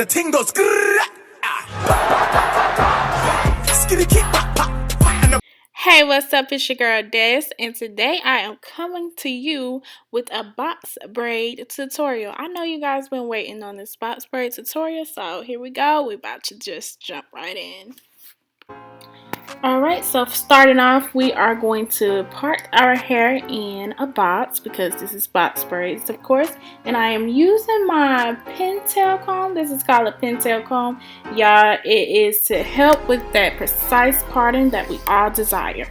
The ting goes. Hey, what's up? It's your girl Des, and today I am coming to you with a box braid tutorial. I know you guys been waiting on this box braid tutorial, so here we go. We're about to just jump right in. Alright, so starting off, we are going to part our hair in a box because this is box braids, of course. And I am using my pintail comb. This is called a pintail comb. Y'all, it is to help with that precise parting that we all desire.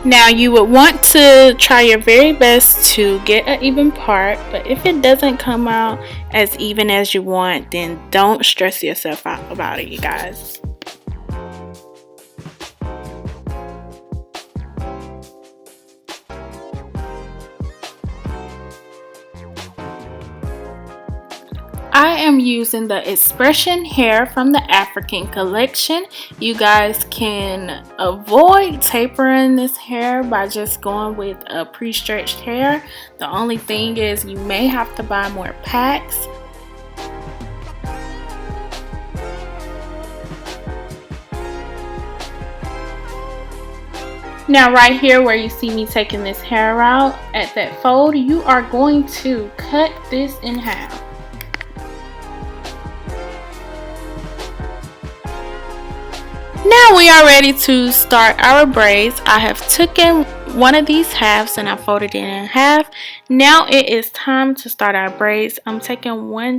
Now you would want to try your very best to get an even part, but if it doesn't come out as even as you want, then don't stress yourself out about it, you guys. I am using the X-Pression hair from the African collection. You guys can avoid tapering this hair by just going with a pre-stretched hair. The only thing is you may have to buy more packs. Now right here where you see me taking this hair out, at that fold, you are going to cut this in half. Now we are ready to start our braids. I have taken one of these halves and I folded it in half. Now it is time to start our braids. I'm taking one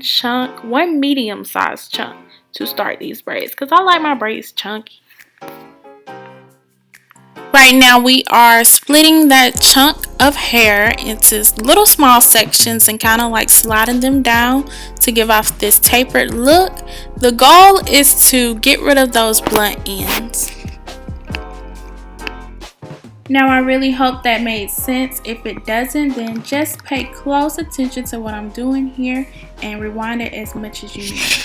medium sized chunk to start these braids because I like my braids chunky. Right now we are splitting that chunk of hair into little small sections and kind of like sliding them down to give off this tapered look. The goal is to get rid of those blunt ends. Now I really hope that made sense. If it doesn't, then just pay close attention to what I'm doing here and rewind it as much as you need.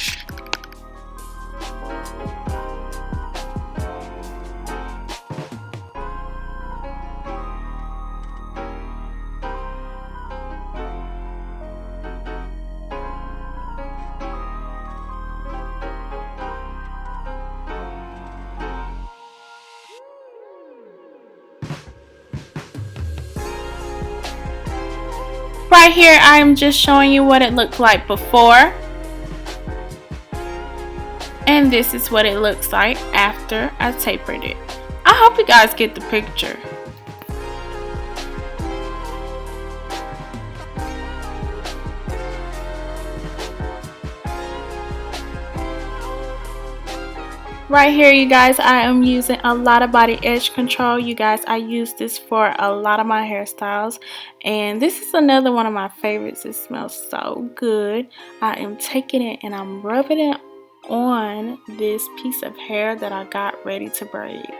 Right here, I am just showing you what it looked like before. And this is what it looks like after I tapered it. I hope you guys get the picture. Right here, you guys, I am using a Lotta body edge control. You guys, I use this for a lot of my hairstyles, and this is another one of my favorites. It smells so good. I am taking it and I'm rubbing it on this piece of hair that I got ready to braid.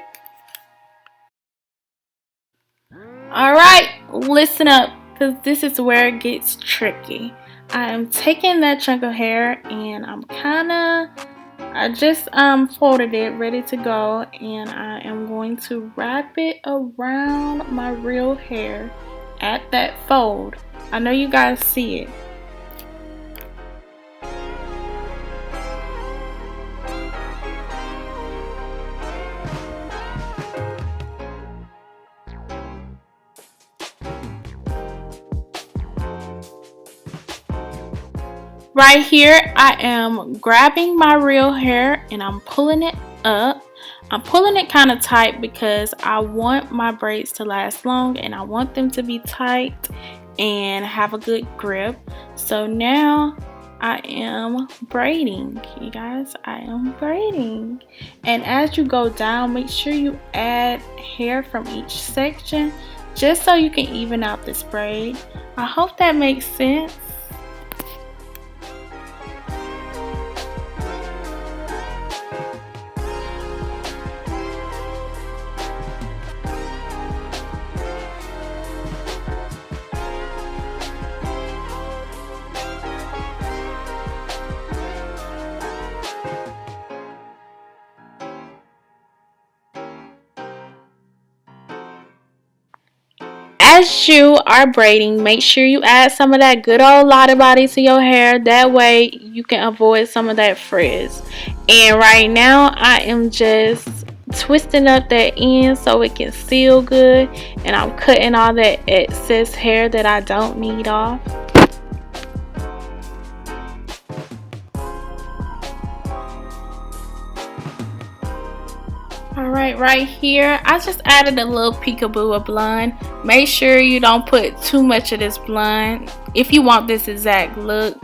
Alright, listen up, because this is where it gets tricky. I am taking that chunk of hair and I just folded it ready to go, and I am going to wrap it around my real hair at that fold. I know you guys see it. Right here, I am grabbing my real hair and I'm pulling it up. I'm pulling it kind of tight because I want my braids to last long and I want them to be tight and have a good grip. So now I am braiding, you guys. I am braiding. And as you go down, make sure you add hair from each section just so you can even out this braid. I hope that makes sense. as you are braiding, make sure you add some of that good old Lotta body to your hair. That way you can avoid some of that frizz. And right now I am just twisting up that end so it can seal good, and I'm cutting all that excess hair that I don't need off. Alright, right here I just added a little peekaboo of blonde. Make sure you don't put too much of this blonde if you want this exact look.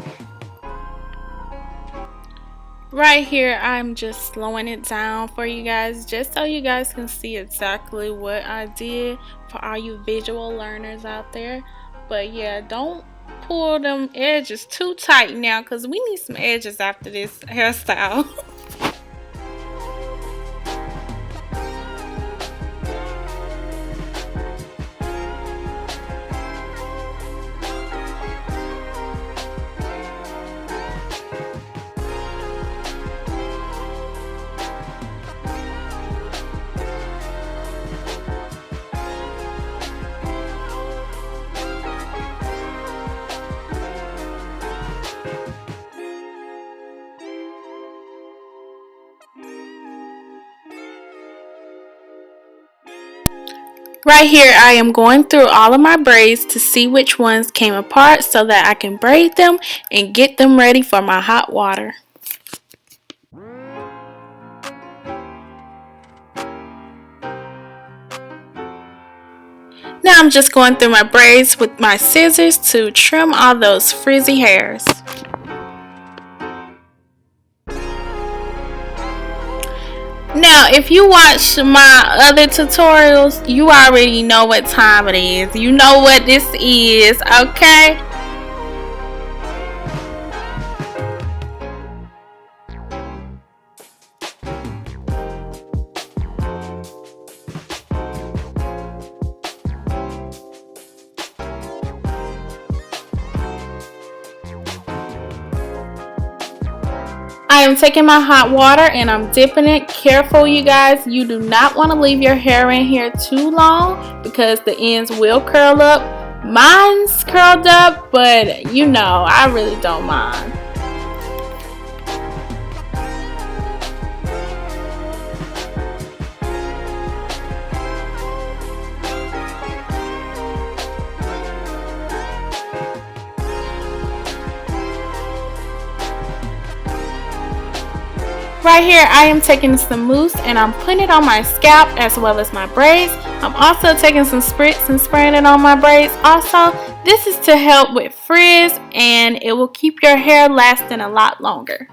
Right here I'm just slowing it down for you guys, just so you guys can see exactly what I did, for all you visual learners out there. But yeah, don't pull them edges too tight now, because we need some edges after this hairstyle. Right here I am going through all of my braids to see which ones came apart so that I can braid them and get them ready for my hot water. Now I'm just going through my braids with my scissors to trim all those frizzy hairs. Now, if you watch my other tutorials, you already know what time it is. You know what this is, okay? I am taking my hot water and I'm dipping it. Careful, you guys, you do not want to leave your hair in here too long because the ends will curl up. Mine's curled up, but you know, I really don't mind. Right here I am taking some mousse and I'm putting it on my scalp as well as my braids. I'm also taking some Spritz and spraying it on my braids also. This is to help with frizz and it will keep your hair lasting a lot longer.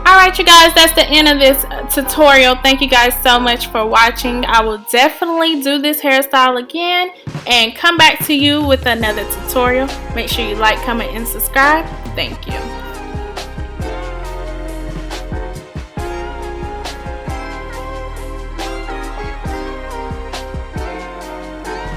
Alright you guys, that's the end of this tutorial. Thank you guys so much for watching. I will definitely do this hairstyle again and come back to you with another tutorial. Make sure you like, comment, and subscribe. Thank you.